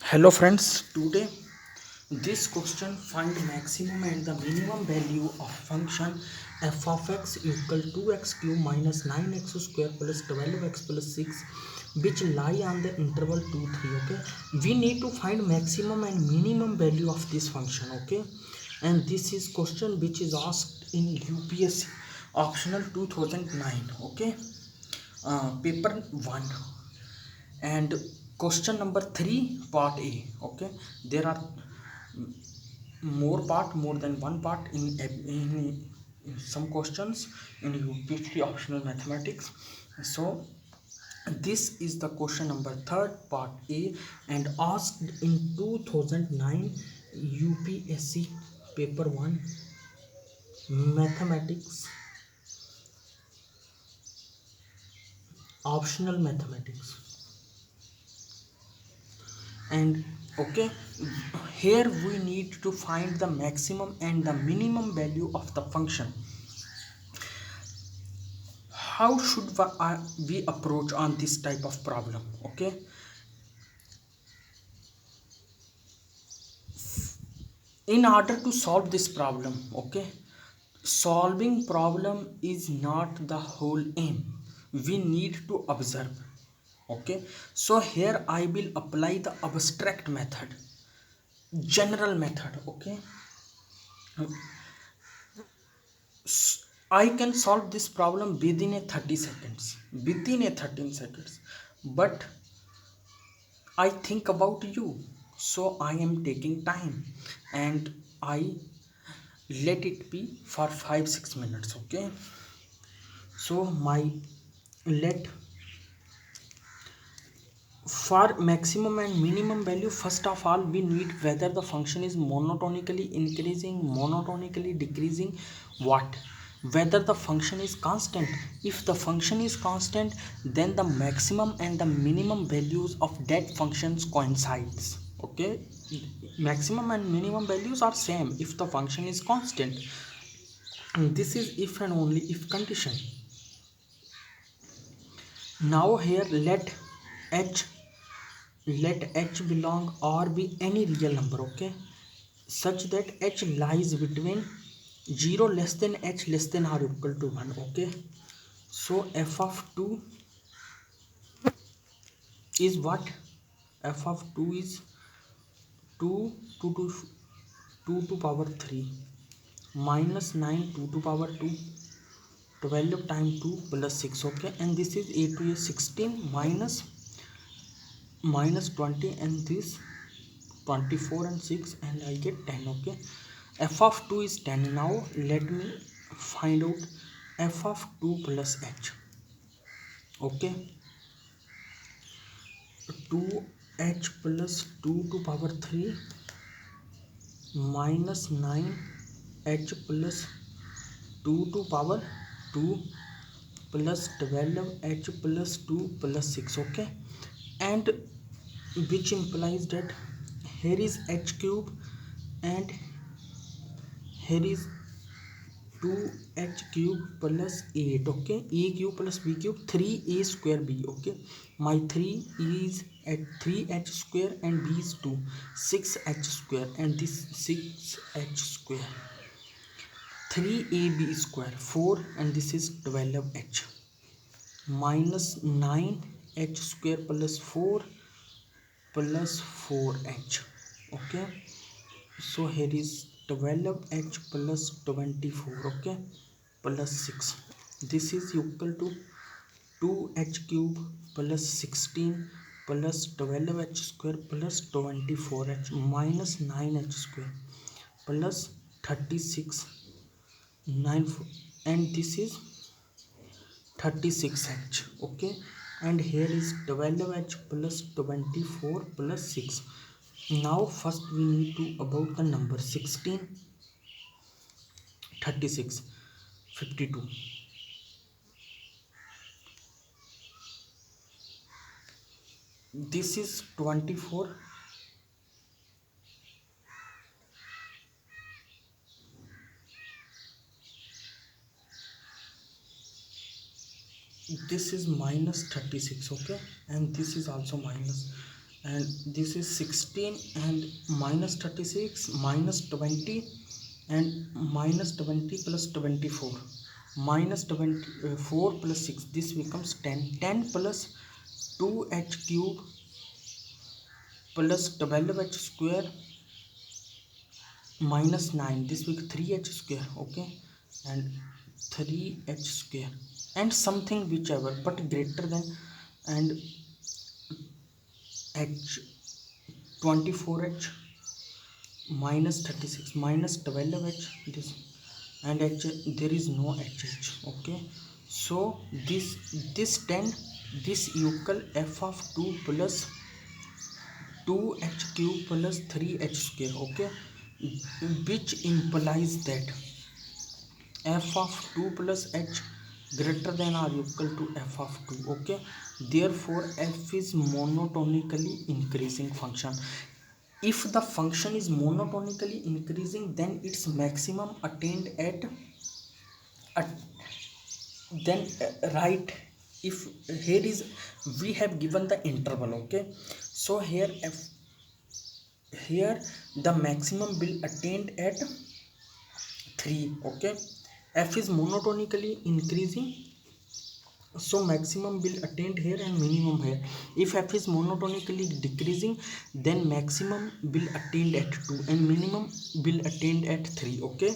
Hello friends, today this question find maximum and the minimum value of function f of x equal 2x cube minus 9x square plus 12x plus 6 which lie on the interval 2 3. Okay, we need to find maximum and minimum value of this function. Okay, and this is question which is asked in UPSC optional 2009. Okay, paper 1 and question number 3 part A. Okay, there are more than one part in some questions in UPSC optional mathematics. So this is the question number 3rd part A and asked in 2009 UPSC paper 1 mathematics, optional mathematics. And okay, here we need to find the maximum and the minimum value of the function. How should we approach on this type of problem? Okay, in order to solve this problem, okay, solving problem is not the whole aim. We need to observe. Okay, so here I will apply the abstract method, general method. Okay, I can solve this problem within a 30 seconds, within a 13 seconds, but I think about you, so I am taking time and I let it be for 5 6 minutes. Okay, so my let for maximum and minimum value, first of all we need whether the function is monotonically increasing, monotonically decreasing, what, whether the function is constant. If the function is constant, then the maximum and the minimum values of that functions coincides. Okay, maximum and minimum values are same if the function is constant. And this is if and only if condition. Now here h let h belong or be any real number. Okay, such that h lies between 0 less than h less than or equal to 1. Okay, so f of 2 is what? F of 2 is 2 2 to power 3 minus 9 2 to power 2, 12 times 2 plus 6. Okay, and this is a to a 16 minus 20 and this 24 and 6 and I get 10. Okay, f of 2 is 10. Now let me find out f of 2 plus h. Okay, 2h plus 2 to power 3 minus 9h plus 2 to power 2 plus 12h plus 2 plus 6. Okay, and which implies that here is h cube and here is 2h cube plus 8. Okay, a cube plus b cube 3a square b. Okay, my 3 is at 3h square and b is 2, 6h square, and this 6h square, 3ab square 4, and this is 12h minus 9h square plus 4 plus 4h. Okay, so here is 12h plus 24. Okay, plus 6. This is equal to 2h cube plus 16 plus 12h square plus 24h minus 9h square plus 36 9 and this is 36h. Okay, and here is 12h plus 24 plus 6. Now first we need to about the number 16, 36, 52. This is 24. This is minus 36. Okay, and this is also minus. and this is 16 and minus 36 minus 20 and minus 20 plus 24 minus 24 plus 6, this becomes 10. 10 plus 2h cube plus 12h square minus 9, this will 3h square, okay, and 3h square and something whichever but greater than, and h 24h minus 36 minus 12h, this, and h, there is no hh, okay. So this 10, this equal f of 2 plus 2h cube plus 3h square, okay, which implies that f of 2 plus h greater than or equal to f of 2, okay. Therefore f is monotonically increasing function. If the function is monotonically increasing, then its maximum attained at then right, if here is, we have given the interval, okay. So here f, here the maximum will attained at 3, okay. F is monotonically increasing, so maximum will attained here and minimum here. If f is monotonically decreasing, then maximum will attained at 2 and minimum will attained at 3, okay.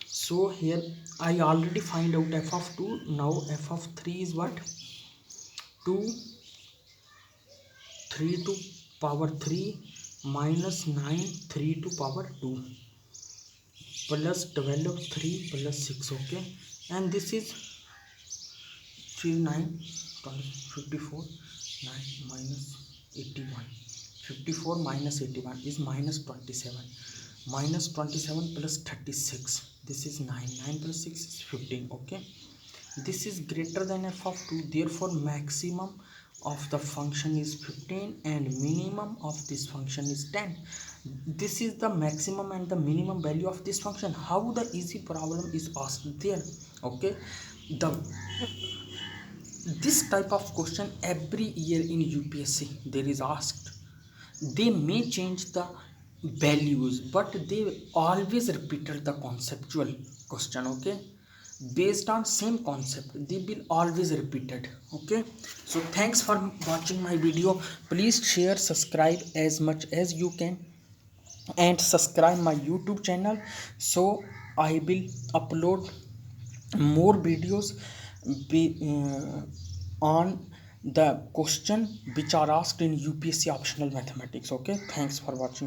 So here I already find out f of 2. Now f of 3 is what? 2 3 to power 3 minus 9 3 to power 2 plus 12 3 plus 6, okay. And this is 3 9 54 9 minus 81, 54 minus 81 is minus 27, minus 27 plus 36, this is 9, 9 plus 6 is 15, okay. This is greater than f of 2, therefore maximum of the function is 15 and minimum of this function is 10. This is the maximum and the minimum value of this function. How the easy problem is asked there, okay. The this type of question every year in UPSC there is asked. They may change the values, but they always repeated the conceptual question, okay. Based on same concept, they will always repeated, okay. So thanks for watching my video. Please share, subscribe as much as you can, and subscribe my YouTube channel, so I will upload more videos on the question which are asked in UPSC optional mathematics, okay. Thanks for watching.